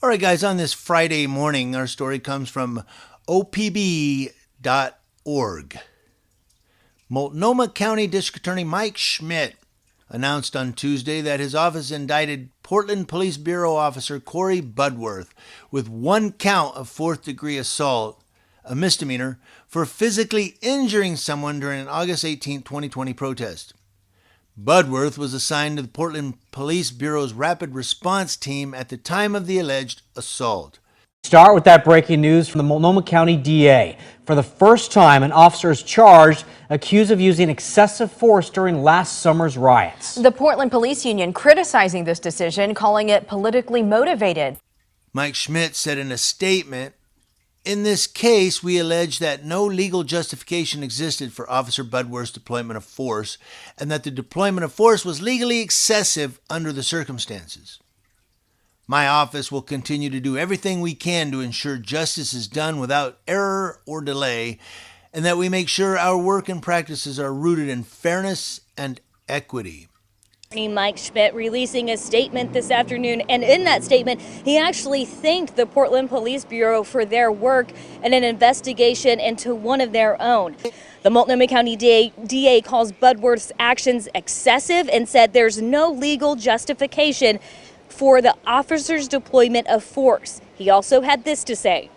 All right, guys, on this Friday morning, our story comes from opb.org. Multnomah County District Attorney Mike Schmidt announced on Tuesday that his office indicted Portland Police Bureau officer Corey Budworth with one count of fourth-degree assault, a misdemeanor, for physically injuring someone during an August 18, 2020 protest. Budworth was assigned to the Portland Police Bureau's Rapid Response Team at the time of the alleged assault. Start with that breaking news from the Multnomah County DA. For the first time, an officer is charged, accused of using excessive force during last summer's riots. The Portland Police Union criticizing this decision, calling it politically motivated. Mike Schmidt said in a statement, "In this case, we allege that no legal justification existed for Officer Budworth's deployment of force and that the deployment of force was legally excessive under the circumstances. My office will continue to do everything we can to ensure justice is done without error or delay, and that we make sure our work and practices are rooted in fairness and equity." Mike Schmidt releasing a statement this afternoon, and in that statement, he actually thanked the Portland Police Bureau for their work in an investigation into one of their own. The Multnomah County DA calls Budworth's actions excessive and said there's no legal justification for the officer's deployment of force. He also had this to say.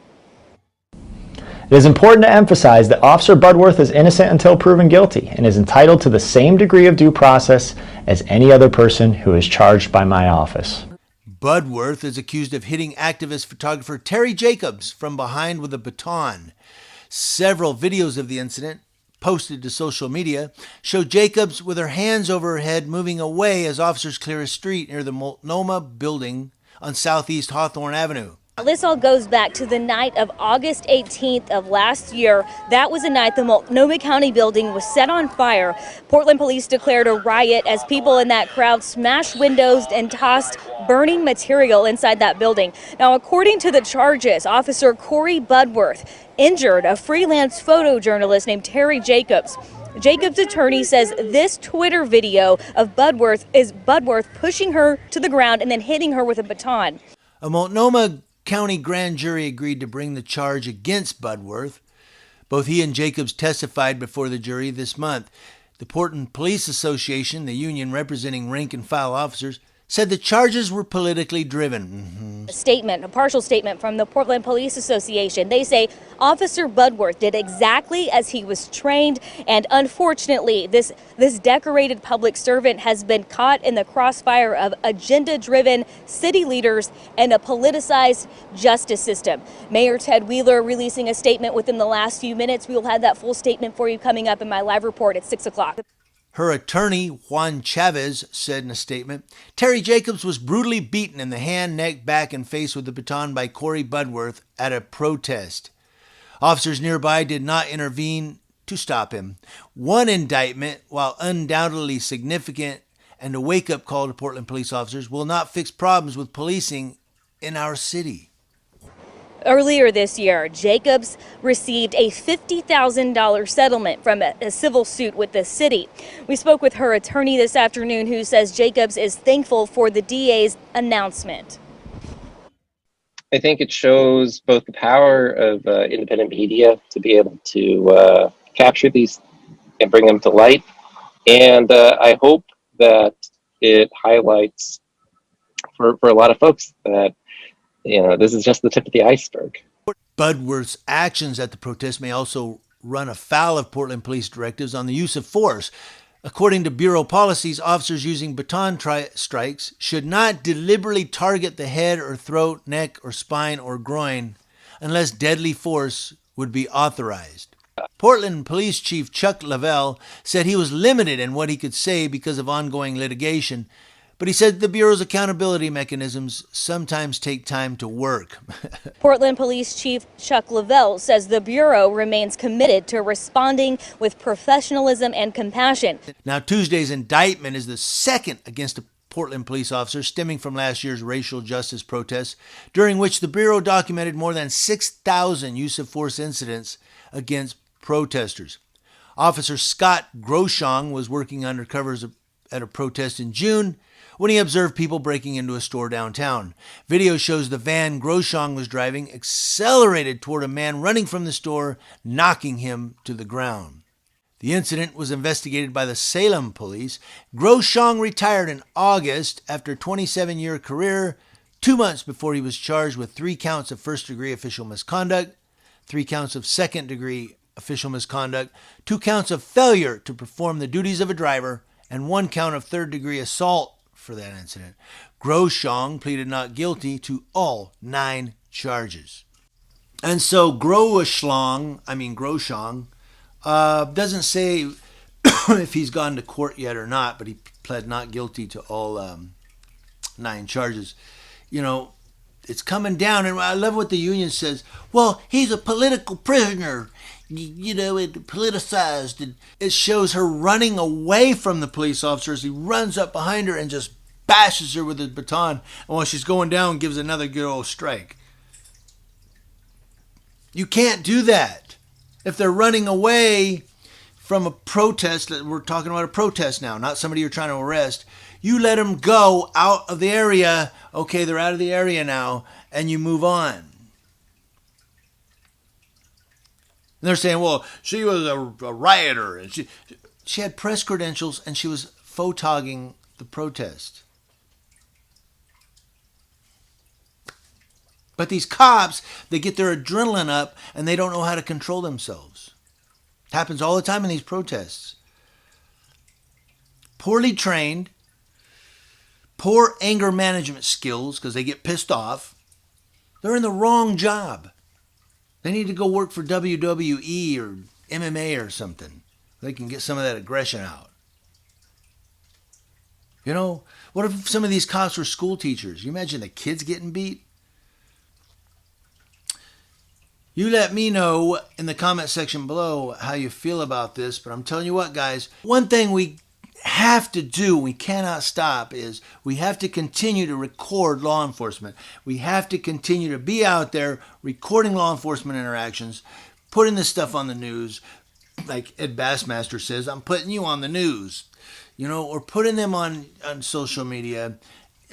It is important to emphasize that Officer Budworth is innocent until proven guilty and is entitled to the same degree of due process as any other person who is charged by my office. Budworth is accused of hitting activist photographer Terry Jacobs from behind with a baton. Several videos of the incident, posted to social media, show Jacobs with her hands over her head moving away as officers clear a street near the Multnomah building on Southeast Hawthorne Avenue. This all goes back to the night of August 18th of last year. That was the night the Multnomah County building was set on fire. Portland police declared a riot as people in that crowd smashed windows and tossed burning material inside that building. Now, according to the charges, Officer Corey Budworth injured a freelance photojournalist named Terry Jacobs. Jacobs' attorney says this Twitter video of Budworth is Budworth pushing her to the ground and then hitting her with a baton. A Multnomah County grand jury agreed to bring the charge against Budworth. Both he and Jacobs testified before the jury this month. The Portland Police Association, the union representing rank and file officers, said the charges were politically driven. A partial statement from the Portland Police Association. They say Officer Budworth did exactly as he was trained, and unfortunately, this decorated public servant has been caught in the crossfire of agenda-driven city leaders and a politicized justice system. Mayor Ted Wheeler releasing a statement within the last few minutes. We will have that full statement for you coming up in my live report at 6 o'clock. Her attorney, Juan Chavez, said in a statement, Terry Jacobs was brutally beaten in the hand, neck, back, and face with a baton by Corey Budworth at a protest. Officers nearby did not intervene to stop him. One indictment, while undoubtedly significant and a wake-up call to Portland police officers, will not fix problems with policing in our city. Earlier this year, Jacobs received a $50,000 settlement from a civil suit with the city. We spoke with her attorney this afternoon, who says Jacobs is thankful for the DA's announcement. I think it shows both the power of independent media to be able to capture these and bring them to light. And I hope that it highlights for a lot of folks that this is just the tip of the iceberg. Budworth's actions at the protest may also run afoul of Portland police directives on the use of force. According to Bureau policies, officers using baton strikes should not deliberately target the head or throat, neck or spine or groin unless deadly force would be authorized. Portland Police Chief Chuck Lavelle said he was limited in what he could say because of ongoing litigation, but he said the Bureau's accountability mechanisms sometimes take time to work. Portland Police Chief Chuck Lavelle says the Bureau remains committed to responding with professionalism and compassion. Now, Tuesday's indictment is the second against a Portland police officer stemming from last year's racial justice protests, during which the Bureau documented more than 6,000 use of force incidents against protesters. Officer Scott Groshong was working undercover at a protest in June when he observed people breaking into a store downtown. Video shows the van Groshong was driving accelerated toward a man running from the store, knocking him to the ground. The incident was investigated by the Salem police. Groshong retired in August after a 27-year career, 2 months before he was charged with 3 counts of first-degree official misconduct, 3 counts of second-degree official misconduct, 2 counts of failure to perform the duties of a driver, and 1 count of third-degree assault for that incident. Groshong pleaded not guilty to all 9 charges. And so Groshong doesn't say if he's gone to court yet or not, but he pled not guilty to all 9 charges. You know, it's coming down, and I love what the union says. Well, he's a political prisoner, you know, it politicized. And it shows her running away from the police officers. He runs up behind her and just bashes her with his baton, and while she's going down, gives another good old strike. You can't do that. If they're running away from a protest, we're talking about a protest now, not somebody you're trying to arrest, you let them go out of the area. Okay, they're out of the area now, and you move on. And they're saying, well, she was a rioter, and she had press credentials, and she was photogging the protest. But these cops, they get their adrenaline up, and they don't know how to control themselves. It happens all the time in these protests. Poorly trained, poor anger management skills because they get pissed off. They're in the wrong job. They need to go work for WWE or MMA or something. They can get some of that aggression out. You know, what if some of these cops were school teachers? You imagine the kids getting beat? You let me know in the comment section below how you feel about this, but I'm telling you what, guys, one thing we have to do, we cannot stop, is we have to continue to record law enforcement. We have to continue to be out there recording law enforcement interactions, putting this stuff on the news. Like Ed Bassmaster says, I'm putting you on the news, you know, or putting them on social media.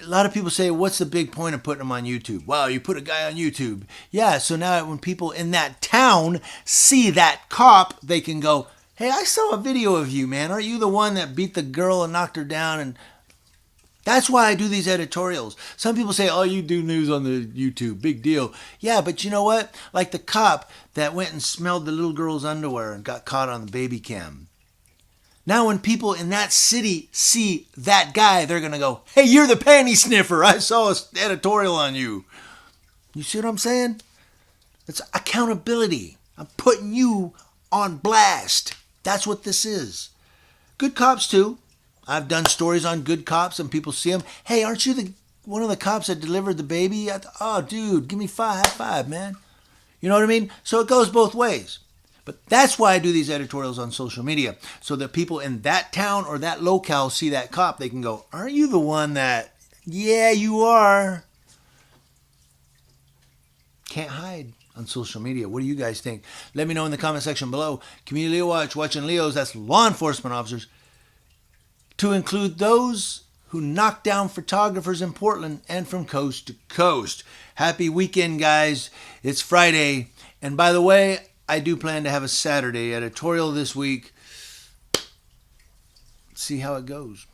A lot of people say, what's the big point of putting them on YouTube? Wow, you put a guy on YouTube. Yeah, so now when people in that town see that cop, they can go, hey, I saw a video of you, man. Aren't you the one that beat the girl and knocked her down? And that's why I do these editorials. Some people say, oh, you do news on the YouTube. Big deal. Yeah, but you know what? Like the cop that went and smelled the little girl's underwear and got caught on the baby cam. Now when people in that city see that guy, they're going to go, hey, you're the panty sniffer. I saw an editorial on you. You see what I'm saying? It's accountability. I'm putting you on blast. That's what this is. Good cops too. I've done stories on good cops and people see them. Hey, aren't you one of the cops that delivered the baby? Oh, dude, give me high five, man. You know what I mean? So it goes both ways. But that's why I do these editorials on social media, so that people in that town or that locale see that cop. They can go, aren't you the one that, yeah, you are. Can't hide on social media. What do you guys think? Let me know in the comment section below. Community Leo Watch, watching Leos, that's law enforcement officers, to include those who knock down photographers in Portland and from coast to coast. Happy weekend, guys. It's Friday. And by the way, I do plan to have a Saturday editorial this week. See how it goes.